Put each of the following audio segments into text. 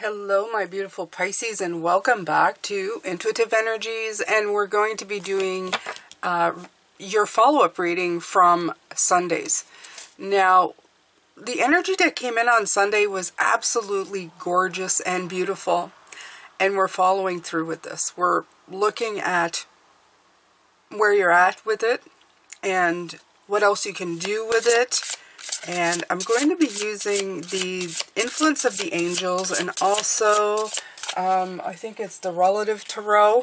Hello, my beautiful Pisces, and welcome back to Intuitive Energies. And we're going to be doing your follow-up reading from Sundays. Now, the energy that came in on Sunday was absolutely gorgeous and beautiful. And we're following through with this. We're looking at where you're at with it and what else you can do with it. And I'm going to be using the influence of the angels and also, I think it's the Relative Tarot.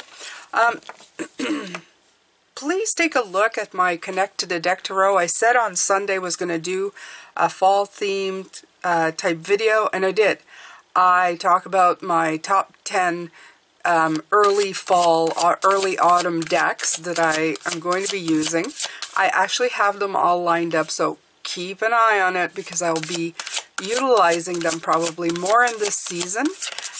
Please take a look at my Connect to the Deck Tarot. I said on Sunday was going to do a fall-themed type video, and I did. I talk about my top 10 early fall or early autumn decks that I'm going to be using. I actually have them all lined up, so keep an eye on it because I'll be utilizing them probably more in this season.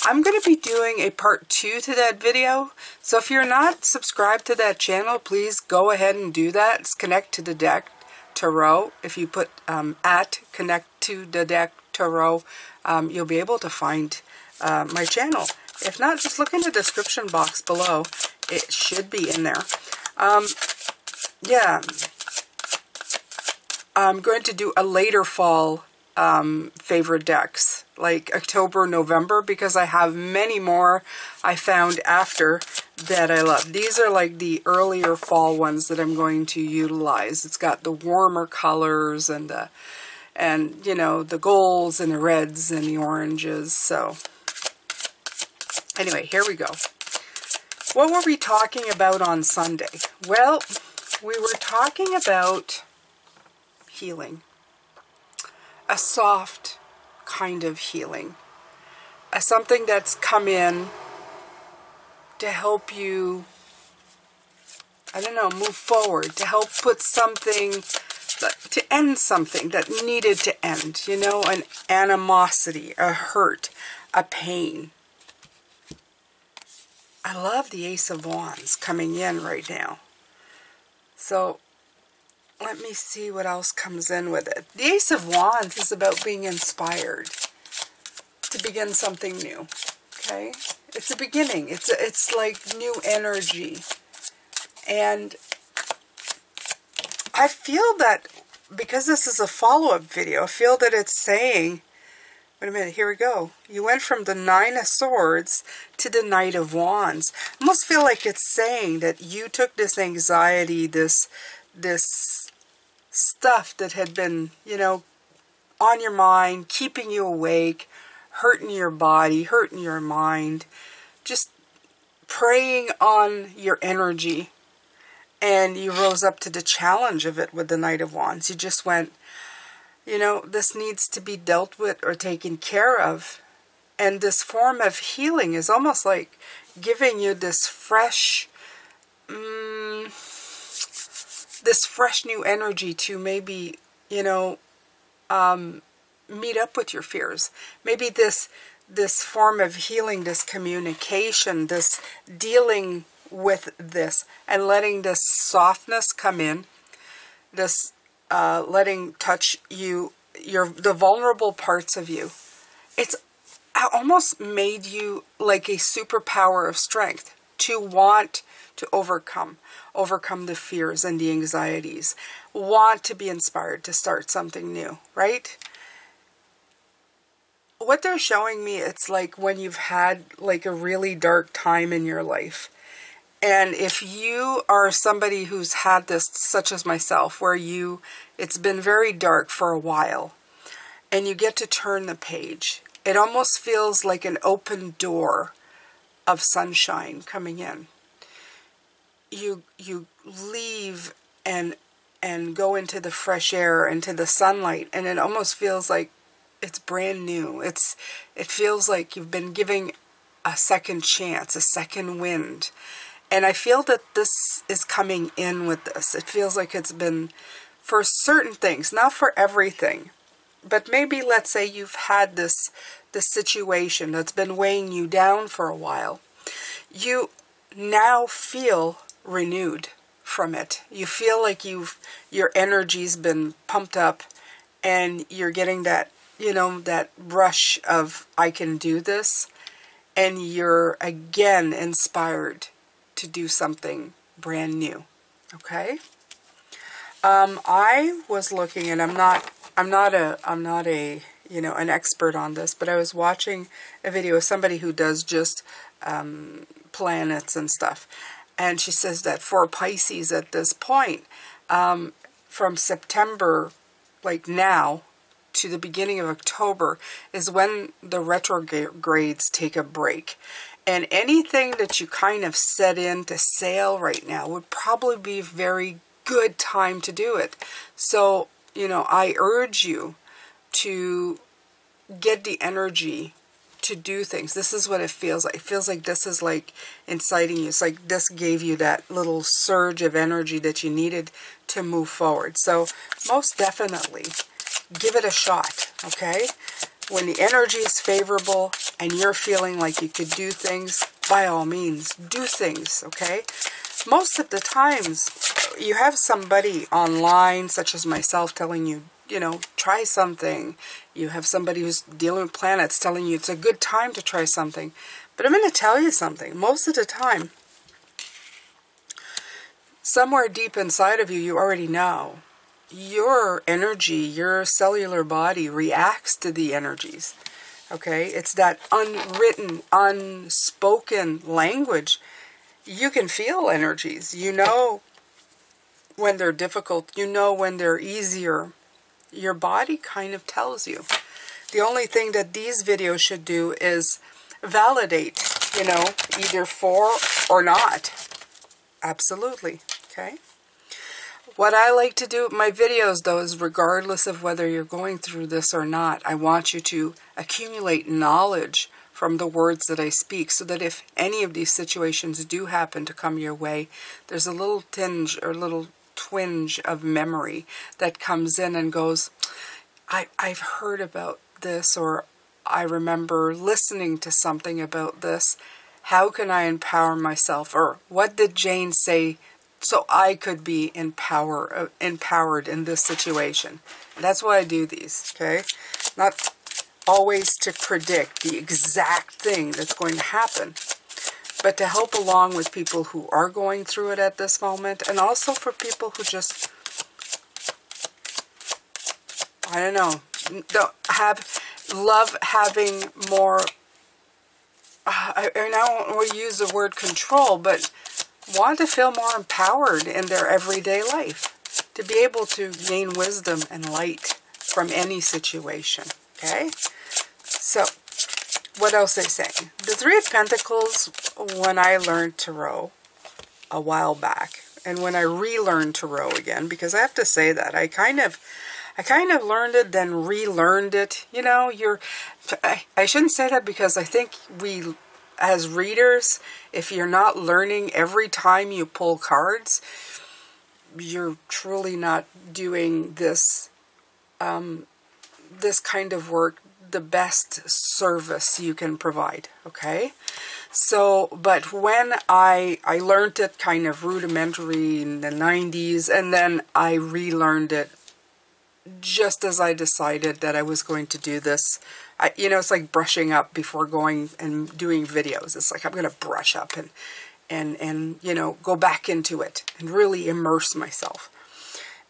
I'm going to be doing a part 2 to that video, so if you're not subscribed to that channel, please go ahead and do that. It's Connect to the Deck Tarot. If you put at Connect to the Deck Tarot, you'll be able to find my channel. If not, just look in the description box below. It should be in there. Yeah. I'm going to do a later fall favorite decks, like October, November, because I have many more I found after that I love. These are like the earlier fall ones that I'm going to utilize. It's got the warmer colors and you know, the golds and the reds and the oranges. So anyway, here we go. What were we talking about on Sunday? Well, we were talking about healing. A soft kind of healing. Something that's come in to help you, I don't know, move forward, to help put something, to end something that needed to end, you know, an animosity, a hurt, a pain. I love the Ace of Wands coming in right now. So let me see what else comes in with it. The Ace of Wands is about being inspired to begin something new. Okay? It's a beginning. It's like new energy. And I feel that because this is a follow-up video, I feel that it's saying, wait a minute, here we go. You went from the Nine of Swords to the Knight of Wands. I almost feel like it's saying that you took this anxiety, this stuff that had been, you know, on your mind, keeping you awake, hurting your body, hurting your mind, just preying on your energy. And you rose up to the challenge of it with the Knight of Wands. You just went, you know, this needs to be dealt with or taken care of. And this form of healing is almost like giving you this fresh, new energy to maybe, you know, meet up with your fears. Maybe this form of healing, this communication, this dealing with this and letting this softness come in, this letting touch you, the vulnerable parts of you. It's almost made you like a superpower of strength to want to overcome the fears and the anxieties, want to be inspired to start something new, right? What they're showing me, it's like when you've had like a really dark time in your life. And if you are somebody who's had this, such as myself, where it's been very dark for a while, and you get to turn the page, it almost feels like an open door of sunshine coming in. You leave and go into the fresh air, into the sunlight, and it almost feels like it's brand new. It feels like you've been giving a second chance, a second wind. And I feel that this is coming in with this. It feels like it's been for certain things, not for everything. But maybe, let's say you've had this situation that's been weighing you down for a while. You now feel renewed from it. You feel like your energy's been pumped up and you're getting that, you know, that rush of I can do this, and you're again inspired to do something brand new. Okay? I was looking, and I'm not a, you know, an expert on this, but I was watching a video of somebody who does just planets and stuff. And she says that for Pisces at this point, from September, like now, to the beginning of October is when the retrogrades take a break. And anything that you kind of set in to sail right now would probably be a very good time to do it. So, you know, I urge you to get the energy to do things. This is what it feels like. It feels like this is like inciting you. It's like this gave you that little surge of energy that you needed to move forward. So most definitely give it a shot, okay? When the energy is favorable and you're feeling like you could do things, by all means, do things, okay? Most of the times, you have somebody online, such as myself, telling you, you know, try something. You have somebody who's dealing with planets telling you it's a good time to try something. But I'm going to tell you something. Most of the time, somewhere deep inside of you, you already know. Your energy, your cellular body reacts to the energies. Okay? It's that unwritten, unspoken language. You can feel energies. You know when they're difficult. You know when they're easier. Your body kind of tells you. The only thing that these videos should do is validate, you know, either for or not. Absolutely. Okay? What I like to do with my videos, though, is regardless of whether you're going through this or not, I want you to accumulate knowledge from the words that I speak, so that if any of these situations do happen to come your way, there's a little tinge or little twinge of memory that comes in and goes, I've heard about this, or I remember listening to something about this. How can I empower myself? Or what did Jane say so I could be empowered in this situation? And that's why I do these, okay? Not always to predict the exact thing that's going to happen, but to help along with people who are going through it at this moment, and also for people who just, I don't know, love having more, I don't want to use the word control, but want to feel more empowered in their everyday life, to be able to gain wisdom and light from any situation, okay? So, what else they say? The Three of Pentacles, when I learned Tarot a while back, and when I relearned Tarot again, because I have to say that, I kind of learned it, then relearned it. You know, I shouldn't say that, because I think we, as readers, if you're not learning every time you pull cards, you're truly not doing this, this kind of work the best service you can provide, okay? So, but when I learned it kind of rudimentary in the 90s, and then I relearned it just as I decided that I was going to do this. You know, it's like brushing up before going and doing videos. It's like I'm going to brush up and you know, go back into it and really immerse myself.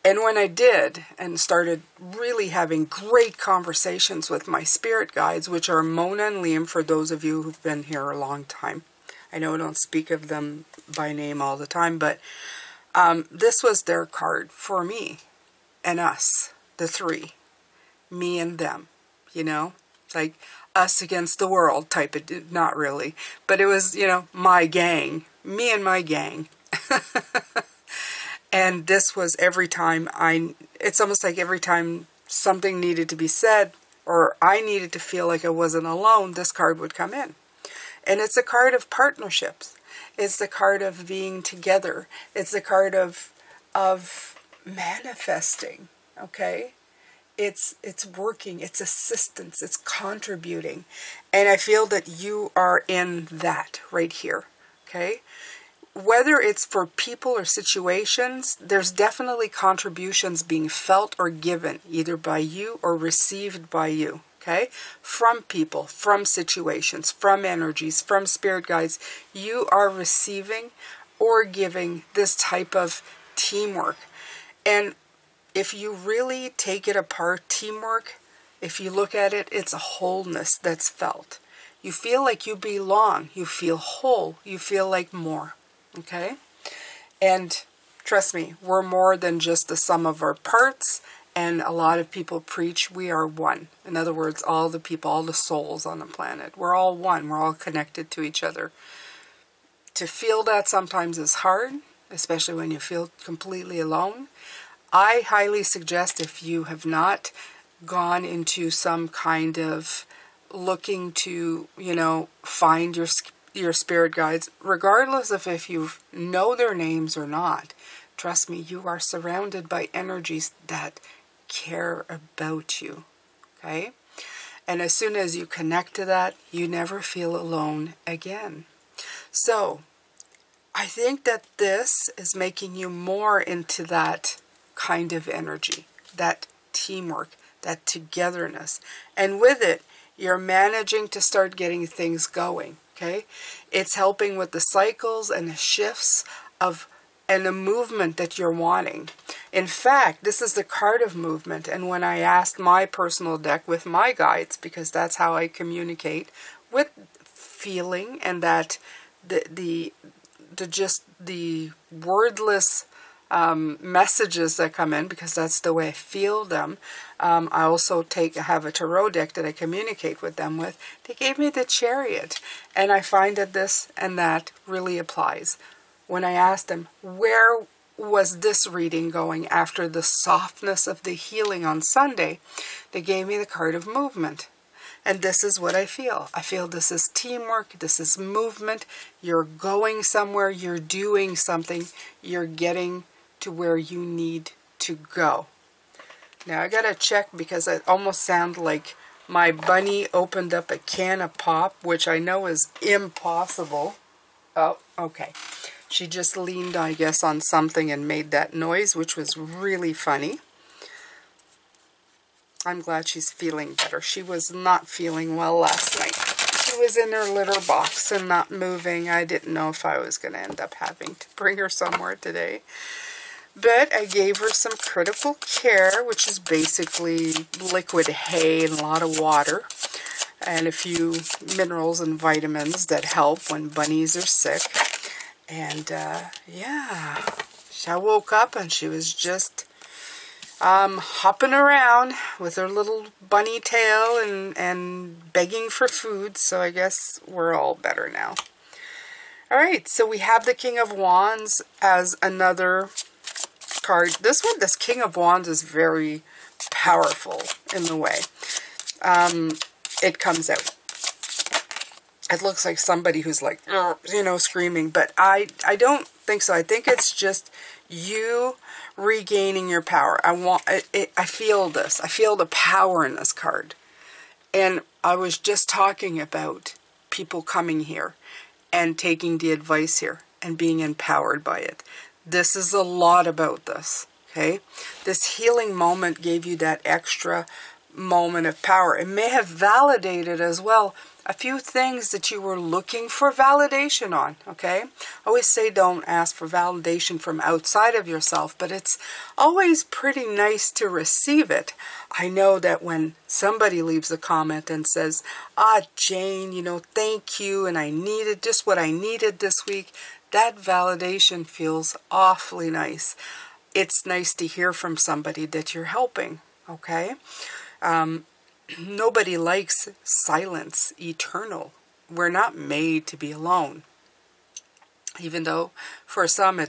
And when I did and started really having great conversations with my spirit guides, which are Mona and Liam, for those of you who've been here a long time. I know I don't speak of them by name all the time, but this was their card for me and us, the three, me and them, you know? It's like us against the world type of, not really, but it was, you know, my gang, me and my gang. And this was every time it's almost like every time something needed to be said, or I needed to feel like I wasn't alone, this card would come in. And it's a card of partnerships. It's the card of being together. It's the card of manifesting, okay? It's working, it's assistance, it's contributing. And I feel that you are in that right here, okay? Whether it's for people or situations, there's definitely contributions being felt or given, either by you or received by you, okay? From people, from situations, from energies, from spirit guides. You are receiving or giving this type of teamwork. And if you really take it apart, teamwork, if you look at it, it's a wholeness that's felt. You feel like you belong. You feel whole. You feel like more, okay? And trust me, we're more than just the sum of our parts. And a lot of people preach we are one. In other words, all the people, all the souls on the planet, we're all one. We're all connected to each other. To feel that sometimes is hard, especially when you feel completely alone. I highly suggest, if you have not gone into some kind of looking to, find your spirit guides, regardless of if you know their names or not, trust me, you are surrounded by energies that care about you, okay? And as soon as you connect to that, you never feel alone again. So, I think that this is making you more into that kind of energy, that teamwork, that togetherness. And with it, you're managing to start getting things going, okay? It's helping with the cycles and the shifts of and the movement that you're wanting. In fact, this is the card of movement. And when I asked my personal deck with my guides, because that's how I communicate with feeling, and that the wordless messages that come in, because that's the way I feel them. I also have a tarot deck that I communicate with them with. They gave me the Chariot, and I find that this and that really applies. When I asked them, where was this reading going after the softness of the healing on Sunday, they gave me the card of movement. And this is what I feel. I feel this is teamwork, this is movement. You're going somewhere, you're doing something, you're getting to where you need to go. Now I gotta check, because it almost sounds like my bunny opened up a can of pop, which I know is impossible. Oh, okay. She just leaned, I guess, on something and made that noise, which was really funny. I'm glad she's feeling better. She was not feeling well last night. She was in her litter box and not moving. I didn't know if I was going to end up having to bring her somewhere today. But I gave her some critical care, which is basically liquid hay and a lot of water, and a few minerals and vitamins that help when bunnies are sick. And yeah, I woke up and she was just hopping around with her little bunny tail and begging for food. So I guess we're all better now. All right, so we have the King of Wands as another card. This King of Wands is very powerful in the way it comes out. It looks like somebody who's like, screaming, but I don't think so. I think it's just you regaining your power. I feel this. I feel the power in this card. And I was just talking about people coming here and taking the advice here and being empowered by it. This is a lot about this, okay? This healing moment gave you that extra moment of power. It may have validated as well a few things that you were looking for validation on, okay? I always say don't ask for validation from outside of yourself, but it's always pretty nice to receive it. I know that when somebody leaves a comment and says, Jane, thank you, and I needed just what I needed this week, that validation feels awfully nice. It's nice to hear from somebody that you're helping, okay? Nobody likes silence eternal. We're not made to be alone. Even though for some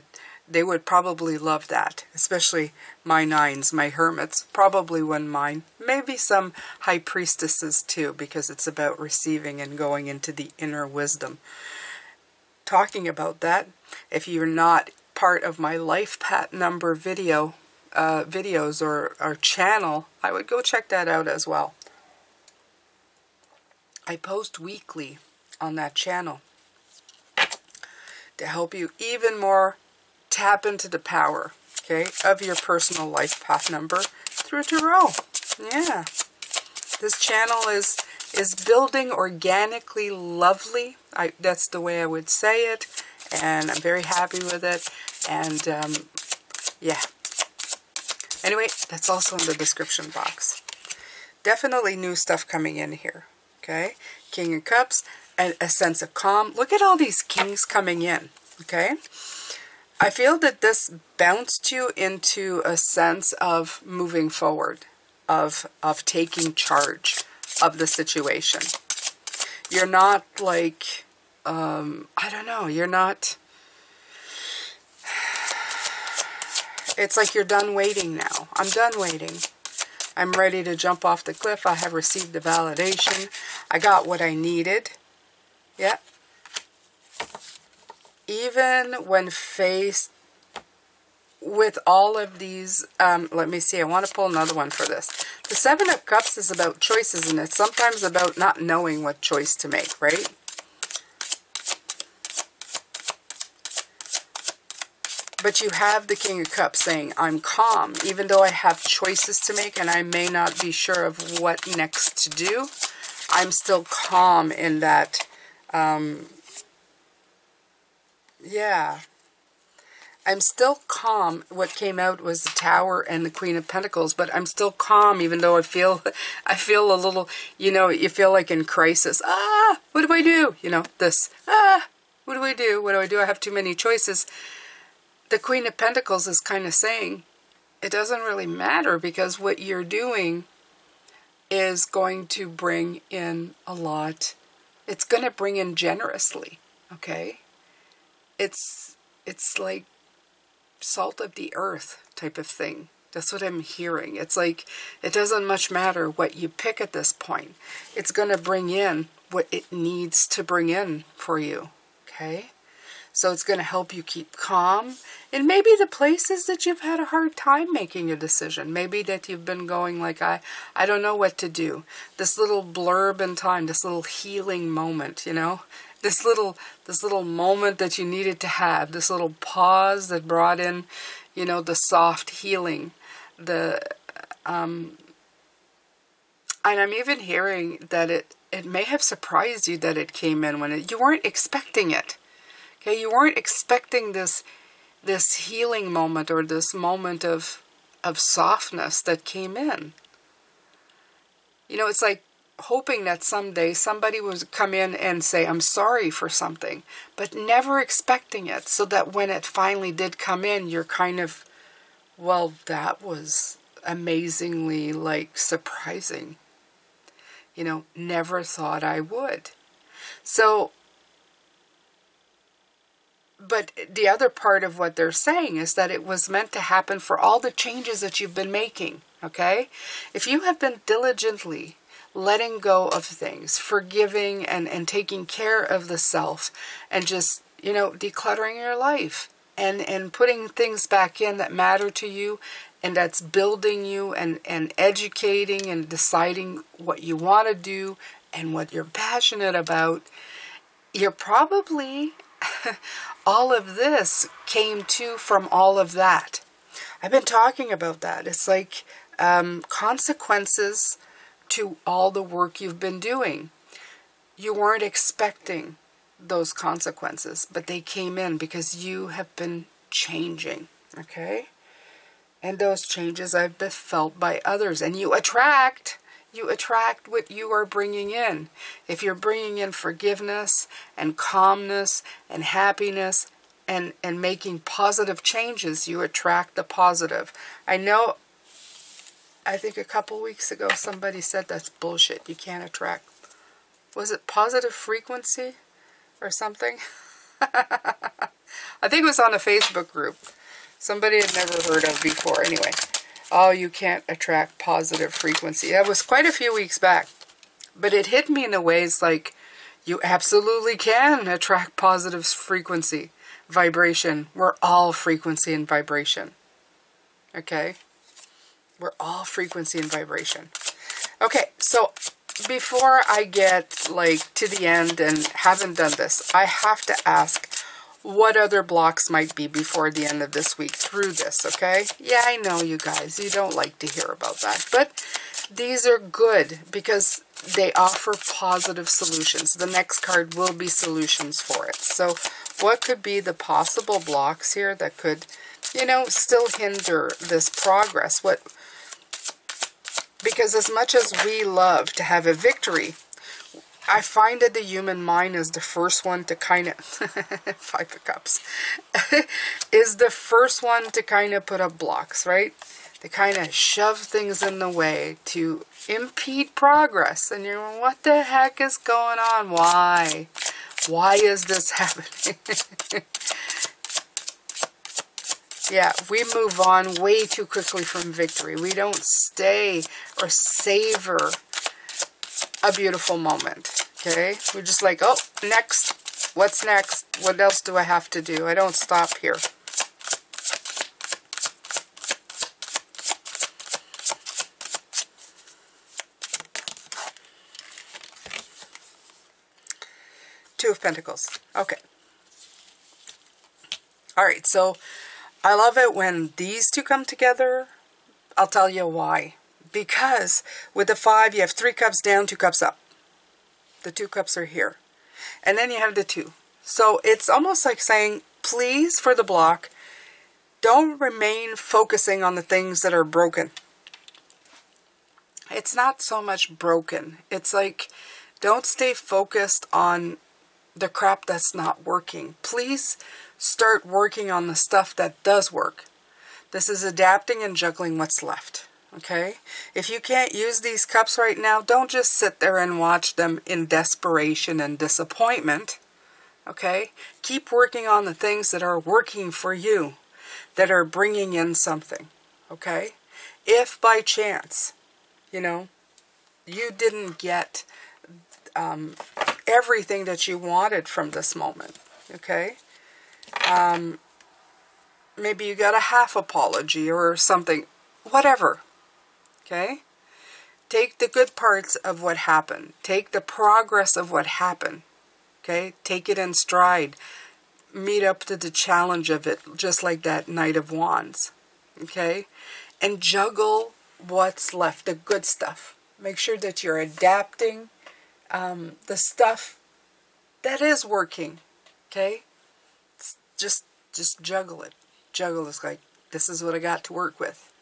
they would probably love that, especially my nines, my hermits, probably wouldn't mind. Maybe some high priestesses too, because it's about receiving and going into the inner wisdom. Talking about that, if you're not part of my life path number videos or channel, I would go check that out as well. I post weekly on that channel to help you even more tap into the power, okay, of your personal life path number through tarot. Yeah. This channel is building organically lovely. That's the way I would say it, and I'm very happy with it. And yeah. Anyway, that's also in the description box. Definitely new stuff coming in here. Okay, King of Cups and a sense of calm. Look at all these kings coming in. Okay, I feel that this bounced you into a sense of moving forward, of taking charge of the situation. You're not like, I don't know, you're not, it's like you're done waiting now. I'm done waiting. I'm ready to jump off the cliff. I have received the validation. I got what I needed. Yeah. Even when faced with all of these, let me see, I want to pull another one for this. The Seven of Cups is about choices, and it's sometimes about not knowing what choice to make, right? But you have the King of Cups saying, I'm calm, even though I have choices to make and I may not be sure of what next to do. I'm still calm in that, yeah. I'm still calm. What came out was the Tower and the Queen of Pentacles, but I'm still calm even though I feel a little, you know, you feel like in crisis. What do I do? You know, this, what do I do? What do I do? I have too many choices. The Queen of Pentacles is kind of saying, it doesn't really matter because what you're doing is going to bring in a lot. It's going to bring in generously, okay? It's like salt of the earth type of thing. That's what I'm hearing. It's like, it doesn't much matter what you pick at this point. It's going to bring in what it needs to bring in for you, okay? So it's going to help you keep calm. And maybe the places that you've had a hard time making a decision. Maybe that you've been going like, I don't know what to do. This little blurb in time, this little healing moment, you know? This little moment that you needed to have, this little pause that brought in, you know, the soft healing, and I'm even hearing that it may have surprised you that it came in when you weren't expecting it. Okay, you weren't expecting this healing moment or this moment of softness that came in. You know, it's like hoping that someday somebody would come in and say, I'm sorry for something, but never expecting it, so that when it finally did come in, you're kind of, well, that was amazingly, like, surprising. You know, never thought I would. So, but the other part of what they're saying is that it was meant to happen for all the changes that you've been making, okay? If you have been diligently letting go of things, forgiving and taking care of the self, and just, you know, decluttering your life and putting things back in that matter to you and that's building you and educating and deciding what you want to do and what you're passionate about, you're probably, all of this came from all of that. I've been talking about that. It's like consequences to all the work you've been doing. You weren't expecting those consequences, but they came in because you have been changing, okay? And those changes have been felt by others, and you attract what you are bringing in. If you're bringing in forgiveness and calmness and happiness and making positive changes, you attract the positive. I think a couple weeks ago somebody said that's bullshit. You can't attract. Was it positive frequency or something? I think it was on a Facebook group. Somebody had never heard of before. Anyway, oh, you can't attract positive frequency. That was quite a few weeks back. But it hit me in a way, it's like, you absolutely can attract positive frequency, vibration. We're all frequency and vibration. Okay? We're all frequency and vibration. Okay, so before I get like to the end and haven't done this, I have to ask what other blocks might be before the end of this week through this, okay? Yeah, I know you guys, you don't like to hear about that, but these are good because they offer positive solutions. The next card will be solutions for it. So what could be the possible blocks here that could, you know, still hinder this progress? Because as much as we love to have a victory, I find that the human mind is the first one to kind of, Five of Cups, is the first one to kind of put up blocks, right? They kind of shove things in the way to impede progress. And you're going, what the heck is going on? Why? Why is this happening? Yeah, we move on way too quickly from victory. We don't stay or savor a beautiful moment, okay? We're just like, oh, next. What's next? What else do I have to do? I don't stop here. Two of Pentacles. Okay. All right, so I love it when these two come together. I'll tell you why. Because with the 5, you have 3 cups down, 2 cups up. The 2 cups are here. And then you have the 2. So it's almost like saying, please, for the block, don't remain focusing on the things that are broken. It's not so much broken. It's like, don't stay focused on the crap that's not working. Please start working on the stuff that does work. This is adapting and juggling what's left. Okay? If you can't use these cups right now, don't just sit there and watch them in desperation and disappointment. Okay? Keep working on the things that are working for you, that are bringing in something. Okay? If by chance, you know, you didn't get everything that you wanted from this moment. Okay? Maybe you got a half apology or something. Whatever. Okay? Take the good parts of what happened. Take the progress of what happened. Okay? Take it in stride. Meet up to the challenge of it, just like that Knight of Wands. Okay? And juggle what's left, the good stuff. Make sure that you're adapting the stuff that is working. Okay? Just juggle it. Juggle is like, this is what I got to work with.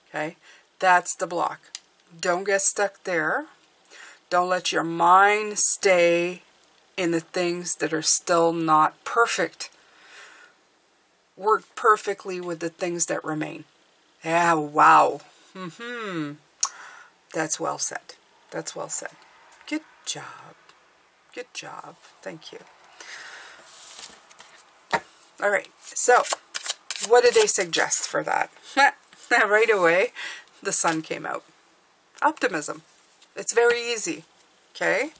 Okay? That's the block. Don't get stuck there. Don't let your mind stay in the things that are still not perfect. Work perfectly with the things that remain. Yeah, wow. That's well said. That's well said. Good job. Good job. Thank you. All right. So, what did they suggest for that? Right away, the sun came out. Optimism. It's very easy. Okay?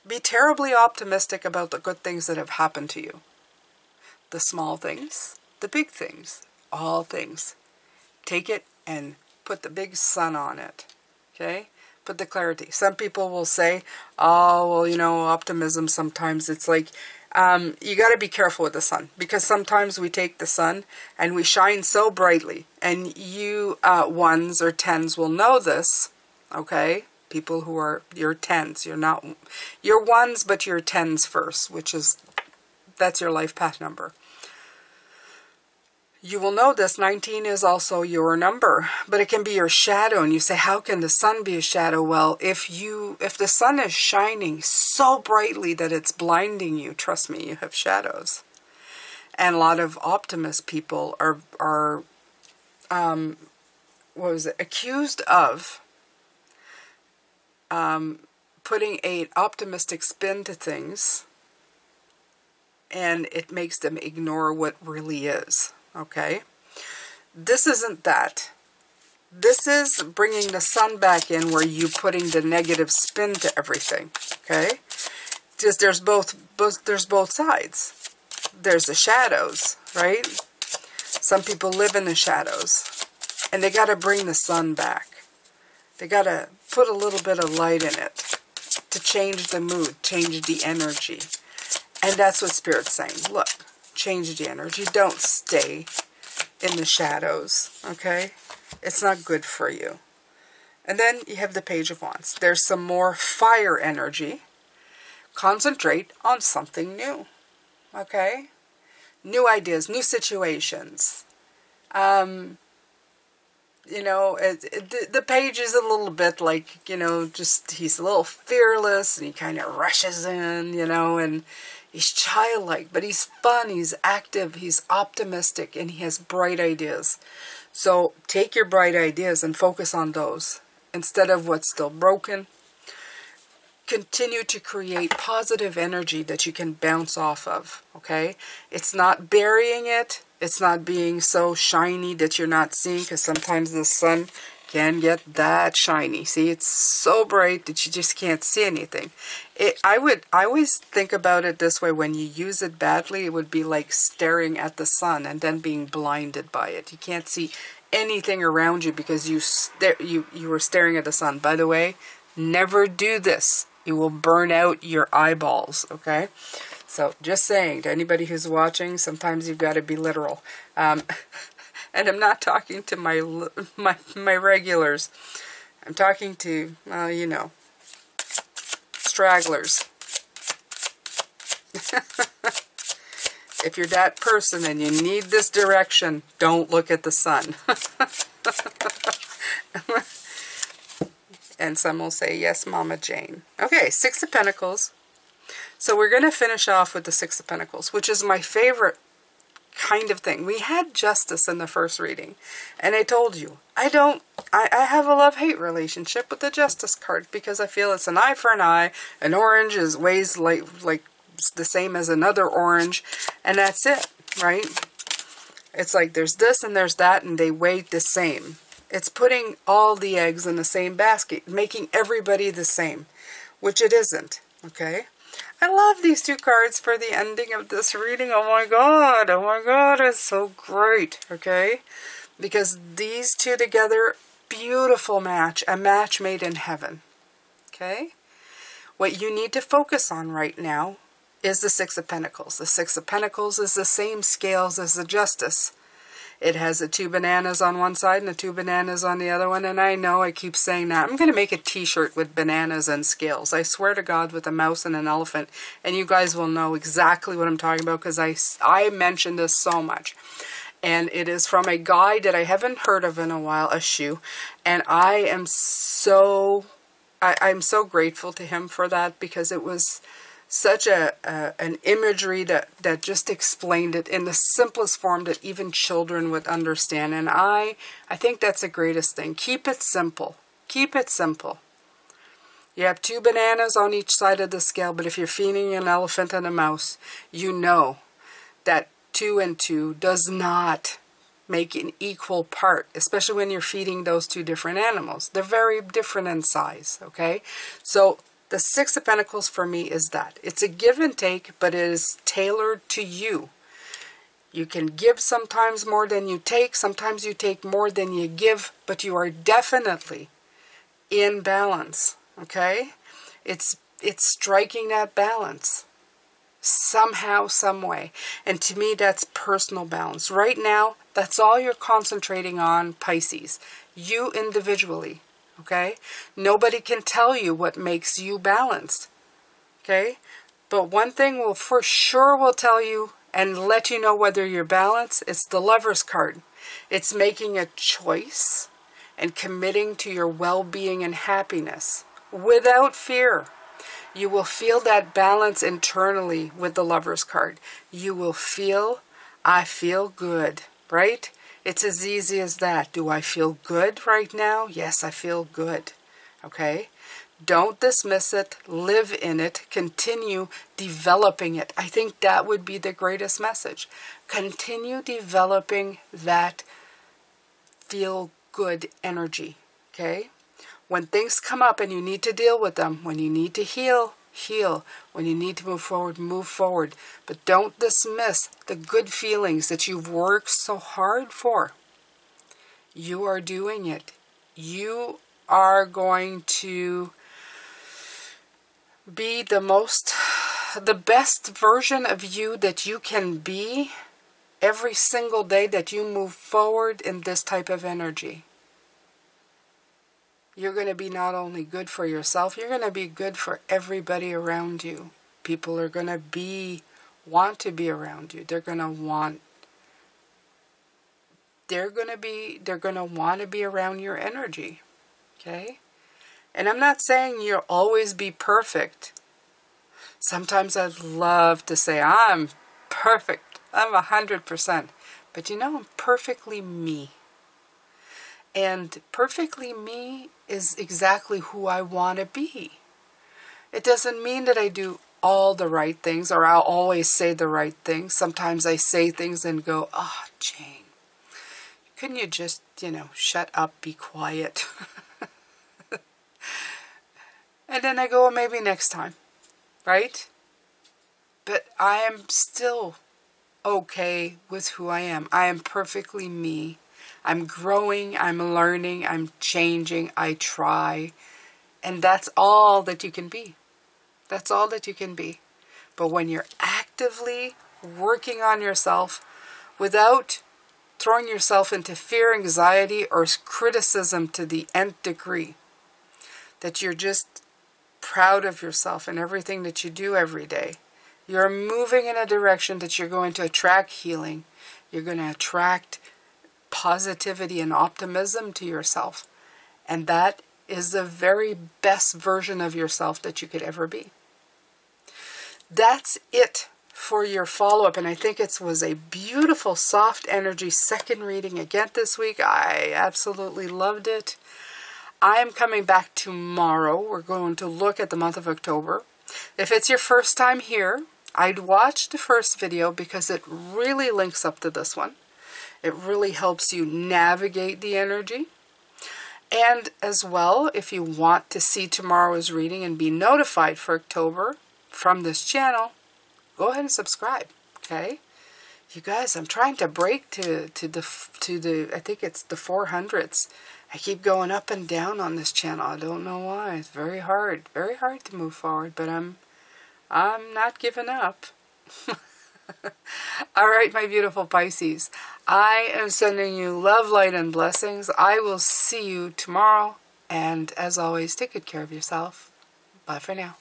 Be terribly optimistic about the good things that have happened to you. The small things, the big things, all things. Take it and put the big sun on it. Okay? Put the clarity. Some people will say, oh, well, you know, optimism sometimes it's like, you got to be careful with the sun, because sometimes we take the sun and we shine so brightly, and you ones or tens will know this, okay? People who are your tens, you're ones, but you're tens first, that's your life path number. You will know this, 19 is also your number, but it can be your shadow. And you say, how can the sun be a shadow? Well, if the sun is shining so brightly that it's blinding you, trust me, you have shadows. And a lot of optimist people are accused of putting an optimistic spin to things, and it makes them ignore what really is. Okay, this isn't that. This is bringing the sun back in, where you putting the negative spin to everything. Okay, just there's both sides. There's the shadows, right? Some people live in the shadows, and they got to bring the sun back. They got to put a little bit of light in it to change the mood, change the energy. And that's what Spirit's saying. Look. Change the energy. Don't stay in the shadows, okay? It's not good for you. And then you have the Page of Wands. There's some more fire energy. Concentrate on something new. Okay? New ideas, new situations. You know, the Page is a little bit like, you know, just he's a little fearless and he kind of rushes in, you know, and he's childlike, but he's fun, he's active, he's optimistic, and he has bright ideas. So take your bright ideas and focus on those instead of what's still broken. Continue to create positive energy that you can bounce off of, okay? It's not burying it. It's not being so shiny that you're not seeing, because sometimes the sun can get that shiny. See, it's so bright that you just can't see anything. I always think about it this way: when you use it badly, it would be like staring at the sun and then being blinded by it. You can't see anything around you because you were staring at the sun. By the way, never do this. You will burn out your eyeballs, okay? So just saying to anybody who's watching, sometimes you've got to be literal. And I'm not talking to my regulars. I'm talking to, you know, stragglers. If you're that person and you need this direction, don't look at the sun. And some will say, yes, Mama Jane. Okay, Six of Pentacles. So we're going to finish off with the Six of Pentacles, which is my favorite kind of thing. We had Justice in the first reading, and I told you, I have a love-hate relationship with the Justice card, because I feel it's an eye for an eye. An orange is weighs like the same as another orange, and that's it, right? It's like there's this and there's that, and they weigh the same. It's putting all the eggs in the same basket, making everybody the same, which it isn't, okay? I love these two cards for the ending of this reading. Oh my God, it's so great, okay? Because these two together, beautiful match, a match made in heaven, okay? What you need to focus on right now is the Six of Pentacles. The Six of Pentacles is the same scales as the Justice. It has the two bananas on one side and the two bananas on the other one. And I know I keep saying that. I'm going to make a t-shirt with bananas and scales. I swear to God, with a mouse and an elephant. And you guys will know exactly what I'm talking about, because I mentioned this so much. And it is from a guy that I haven't heard of in a while, a shoe. And I'm so grateful to him for that, because it was such an imagery that just explained it in the simplest form that even children would understand. And I think that's the greatest thing. Keep it simple. Keep it simple. You have two bananas on each side of the scale, but if you're feeding an elephant and a mouse, you know that 2 and 2 does not make an equal part, especially when you're feeding those two different animals. They're very different in size, okay? So the Six of Pentacles for me is that. It's a give and take, but it is tailored to you. You can give sometimes more than you take. Sometimes you take more than you give, but you are definitely in balance, okay? It's striking that balance somehow, some way. And to me, that's personal balance. Right now, that's all you're concentrating on, Pisces. You individually. Okay? Nobody can tell you what makes you balanced. Okay? But one thing will for sure will tell you and let you know whether you're balanced. It's the Lover's card. It's making a choice and committing to your well-being and happiness without fear. You will feel that balance internally with the Lover's card. You will feel, I feel good, right? It's as easy as that. Do I feel good right now? Yes, I feel good. Okay? Don't dismiss it. Live in it. Continue developing it. I think that would be the greatest message. Continue developing that feel good energy. Okay? When things come up and you need to deal with them, when you need to heal, heal. When you need to move forward. But don't dismiss the good feelings that you've worked so hard for. You are doing it. You are going to be the best version of you that you can be every single day that you move forward in this type of energy. you're going to be not only good for yourself, you're going to be good for everybody around you. People are going to want to be around you. They're going to want to be around your energy. Okay? And I'm not saying you'll always be perfect. Sometimes I'd love to say I'm perfect. I'm 100%. But I'm perfectly me. And perfectly me is exactly who I want to be. It doesn't mean that I do all the right things or I'll always say the right things. Sometimes I say things and go, "Oh, Jane, couldn't you just, shut up, be quiet?" And then I go, "Well, maybe next time." Right? But I am still okay with who I am. I am perfectly me. I'm growing, I'm learning, I'm changing, I try. And that's all that you can be. That's all that you can be. But when you're actively working on yourself without throwing yourself into fear, anxiety, or criticism to the nth degree, that you're just proud of yourself and everything that you do every day, you're moving in a direction that you're going to attract healing. You're going to attract positivity and optimism to yourself. And that is the very best version of yourself that you could ever be. That's it for your follow-up. And I think it was a beautiful, soft energy second reading again this week. I absolutely loved it. I am coming back tomorrow. We're going to look at the month of October. If it's your first time here, I'd watch the first video because it really links up to this one. It really helps you navigate the energy. And as well, if you want to see tomorrow's reading and be notified for October from this channel, go ahead and subscribe. Okay? You guys, I'm trying to break to the I think it's the 400s. I keep going up and down on this channel. I don't know why. It's very hard to move forward, but I'm not giving up. All right, my beautiful Pisces. I am sending you love, light, and blessings. I will see you tomorrow. And as always, take good care of yourself. Bye for now.